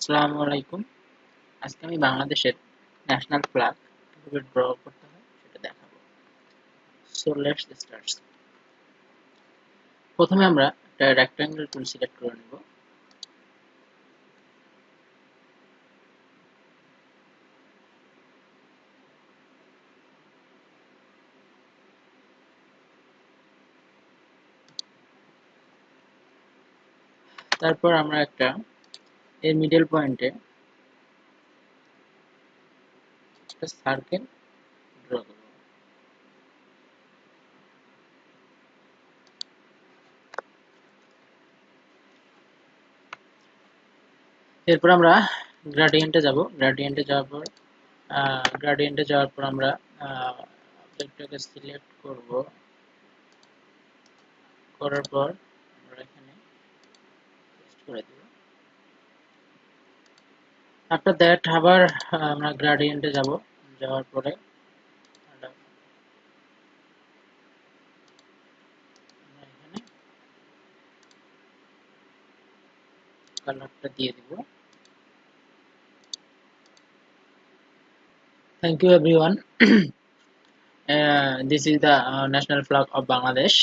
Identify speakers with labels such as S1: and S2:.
S1: আসসালামু আলাইকুম। আজকে আমি বাংলাদেশের ন্যাশনাল ফ্ল্যাগ কিভাবে ড্র করতে হয় সেটা দেখাবো। So let's start. প্রথমে আমরা একটা রেক্ট্যাঙ্গুলার টুল সিলেক্ট করে নেব। তারপর আমরা একটা এর মিডল পয়েন্টে একটা সার্কেল ড্র করব। এরপর আমরা গ্রেডিয়েন্টে যাব। গ্রেডিয়েন্টে যাওয়ার পর আমরা অবজেক্টটাকে সিলেক্ট করব। করার পর আমরা এখানে পেস্ট করে দেব। আফটার দ্যাট আবার আমরা গ্রেডিয়েন্টে যাব। যাওয়ার পরে আমরা এখানে কালারটা দিয়ে দিব। Thank you everyone. This is the national flag of Bangladesh.